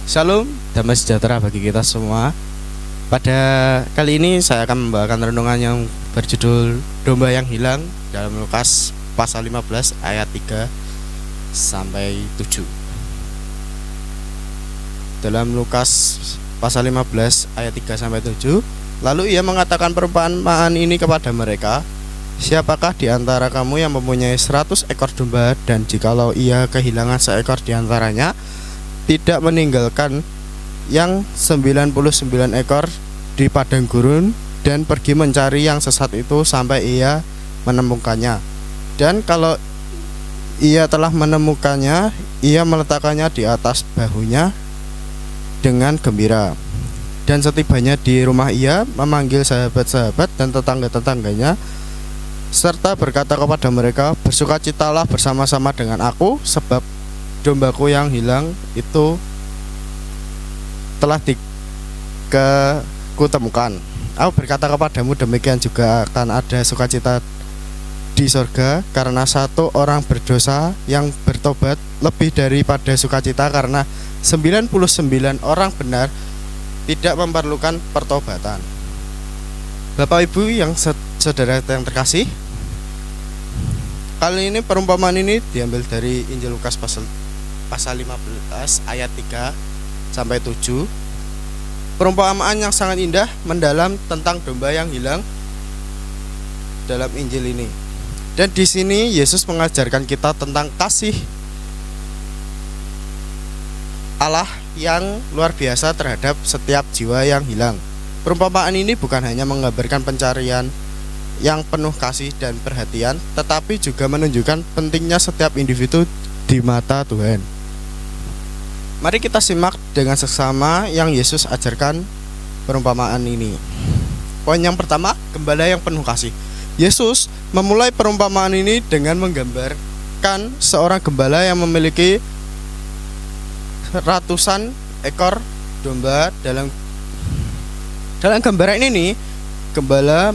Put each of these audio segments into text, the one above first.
Shalom, damai sejahtera bagi kita semua. Pada kali ini saya akan membawakan renungan yang berjudul Domba yang Hilang dalam Lukas pasal 15 ayat 3 sampai 7. Dalam Lukas pasal 15 ayat 3 sampai 7, lalu ia mengatakan perumpamaan ini kepada mereka, siapakah di antara kamu yang mempunyai 100 ekor domba, dan jikalau ia kehilangan seekor di antaranya, tidak meninggalkan yang 99 ekor di padang gurun dan pergi mencari yang sesat itu sampai ia menemukannya. Dan kalau ia telah menemukannya, ia meletakkannya di atas bahunya dengan gembira. Dan setibanya di rumah, ia memanggil sahabat-sahabat dan tetangga-tetangganya serta berkata kepada mereka, bersukacitalah bersama-sama dengan aku, sebab dombaku yang hilang itu telah kutemukan. Aku berkata kepadamu, demikian juga akan ada sukacita di sorga karena satu orang berdosa yang bertobat, lebih daripada sukacita karena 99 orang benar tidak memerlukan pertobatan. Bapak Ibu yang saudara yang terkasih, kali ini perumpamaan ini diambil dari Injil Lukas pasal 15 ayat 3 sampai 7. Perumpamaan yang sangat indah mendalam tentang domba yang hilang dalam Injil ini. Dan di sini Yesus mengajarkan kita tentang kasih Allah yang luar biasa terhadap setiap jiwa yang hilang. Perumpamaan ini bukan hanya menggambarkan pencarian yang penuh kasih dan perhatian, tetapi juga menunjukkan pentingnya setiap individu di mata Tuhan. Mari kita simak dengan seksama yang Yesus ajarkan perumpamaan ini. Poin yang pertama, gembala yang penuh kasih. Yesus memulai perumpamaan ini dengan menggambarkan seorang gembala yang memiliki ratusan ekor domba. Dalam gambaran ini, gembala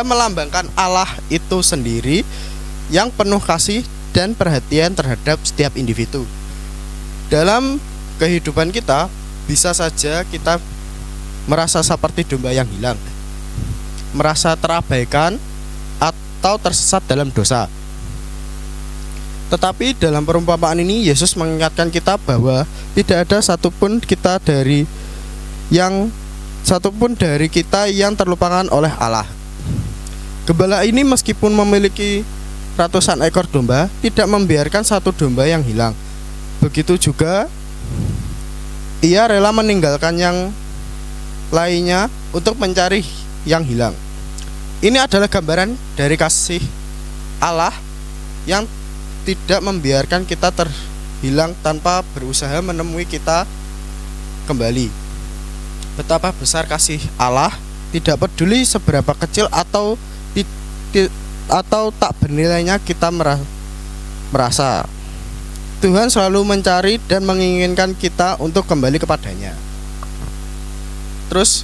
melambangkan Allah itu sendiri yang penuh kasih dan perhatian terhadap setiap individu. Dalam kehidupan kita, bisa saja kita merasa seperti domba yang hilang, merasa terabaikan atau tersesat dalam dosa. Tetapi dalam perumpamaan ini Yesus mengingatkan kita bahwa tidak ada satupun dari kita yang terlupakan oleh Allah. Gembala ini meskipun memiliki ratusan ekor domba, tidak membiarkan satu domba yang hilang. Begitu juga ia rela meninggalkan yang lainnya untuk mencari yang hilang. Ini adalah gambaran dari kasih Allah yang tidak membiarkan kita terhilang tanpa berusaha menemui kita kembali. Betapa besar kasih Allah, tidak peduli seberapa kecil atau tak bernilainya kita merasa. Tuhan selalu mencari dan menginginkan kita untuk kembali kepadanya. Terus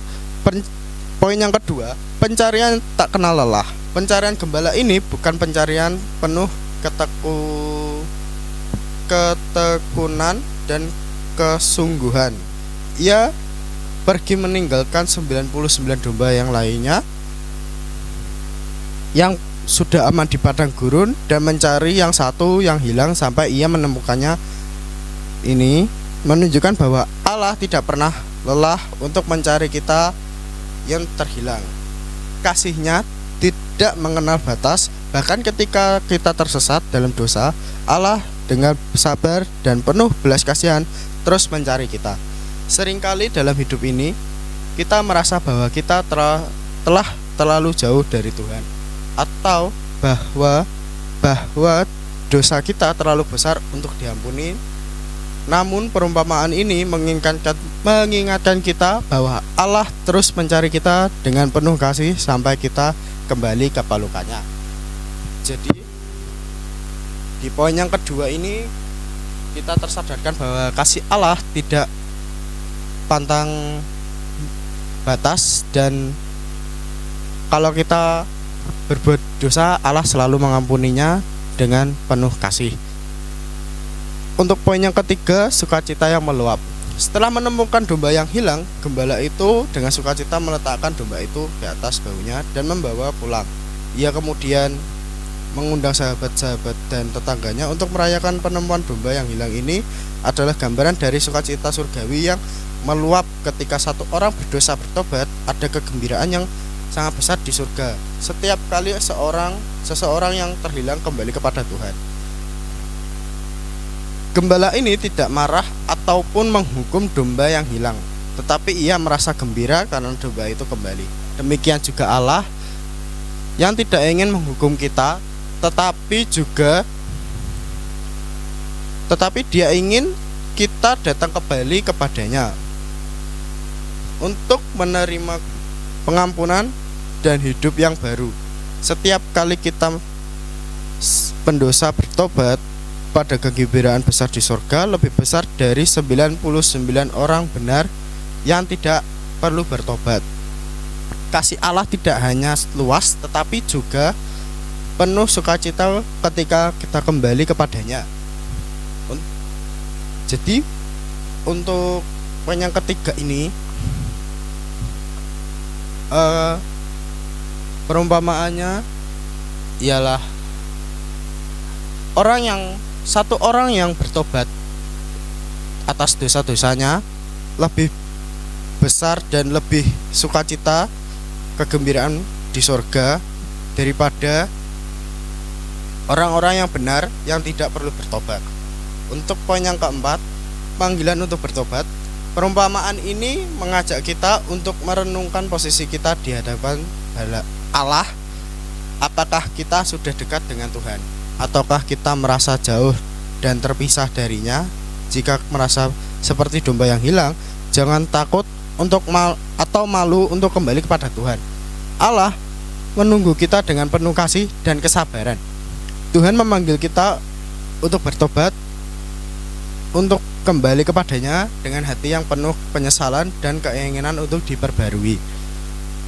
poin yang kedua, pencarian tak kenal lelah. Pencarian gembala ini bukan pencarian penuh ketekunan dan kesungguhan. Ia pergi meninggalkan 99 domba yang lainnya yang sudah aman di padang gurun dan mencari yang satu yang hilang sampai ia menemukannya. Ini menunjukkan bahwa Allah tidak pernah lelah untuk mencari kita yang terhilang. Kasih-Nya tidak mengenal batas. Bahkan ketika kita tersesat dalam dosa, Allah dengan sabar dan penuh belas kasihan terus mencari kita. Seringkali dalam hidup ini kita merasa bahwa kita telah terlalu jauh dari Tuhan, atau bahwa dosa kita terlalu besar untuk diampuni. Namun perumpamaan ini mengingatkan kita bahwa Allah terus mencari kita dengan penuh kasih sampai kita kembali ke pelukannya. Jadi di poin yang kedua ini kita tersadarkan bahwa kasih Allah tidak pantang batas, dan kalau kita berbuat dosa, Allah selalu mengampuninya dengan penuh kasih. Untuk poin yang ketiga, sukacita yang meluap. Setelah menemukan domba yang hilang, gembala itu dengan sukacita meletakkan domba itu di atas bahunya dan membawa pulang. Ia kemudian mengundang sahabat-sahabat dan tetangganya untuk merayakan penemuan domba yang hilang. Ini adalah gambaran dari sukacita surgawi yang meluap ketika satu orang berdosa bertobat. Ada kegembiraan yang sangat besar di surga setiap kali seseorang yang terhilang kembali kepada Tuhan. Gembala ini tidak marah ataupun menghukum domba yang hilang, tetapi ia merasa gembira karena domba itu kembali. Demikian juga Allah yang tidak ingin menghukum kita, tetapi dia ingin kita datang kembali kepadanya untuk menerima pengampunan dan hidup yang baru. Setiap kali kita pendosa bertobat, pada kegembiraan besar di surga lebih besar dari 99 orang benar yang tidak perlu bertobat. Kasih Allah tidak hanya luas tetapi juga penuh sukacita ketika kita kembali kepadanya. Jadi untuk poin yang ketiga ini, perumpamaannya ialah satu orang yang bertobat atas dosa-dosanya lebih besar dan lebih sukacita kegembiraan di surga daripada orang-orang yang benar yang tidak perlu bertobat. Untuk poin yang keempat, panggilan untuk bertobat. Perumpamaan ini mengajak kita untuk merenungkan posisi kita di hadapan Allah. Apakah kita sudah dekat dengan Tuhan, ataukah kita merasa jauh dan terpisah darinya? Jika merasa seperti domba yang hilang, jangan takut atau malu untuk kembali kepada Tuhan. Allah menunggu kita dengan penuh kasih dan kesabaran. Tuhan memanggil kita untuk bertobat, untuk kembali kepadanya dengan hati yang penuh penyesalan dan keinginan untuk diperbarui.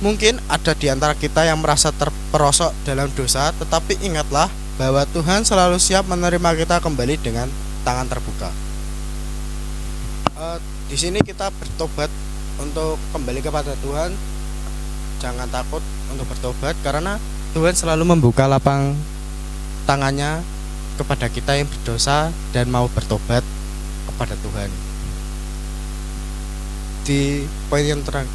Mungkin ada di antara kita yang merasa terperosok dalam dosa, tetapi ingatlah bahwa Tuhan selalu siap menerima kita kembali dengan tangan terbuka. Di sini kita bertobat untuk kembali kepada Tuhan. Jangan takut untuk bertobat karena Tuhan selalu membuka lapang tangannya kepada kita yang berdosa dan mau bertobat kepada Tuhan. Di poin yang terakhir,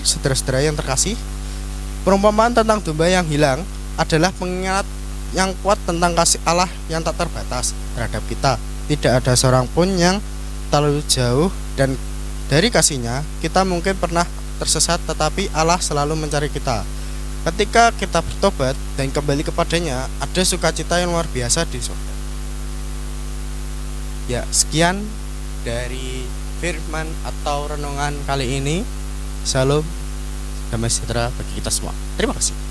saudara-saudara yang terkasih, perumpamaan tentang domba yang hilang adalah pengingat yang kuat tentang kasih Allah yang tak terbatas terhadap kita. Tidak ada seorang pun yang terlalu jauh dan dari kasihnya. Kita mungkin pernah tersesat, tetapi Allah selalu mencari kita. Ketika kita bertobat dan kembali kepadanya, ada sukacita yang luar biasa di surga. Ya, sekian dari firman atau renungan kali ini. Shalom, damai sejahtera bagi kita semua. Terima kasih.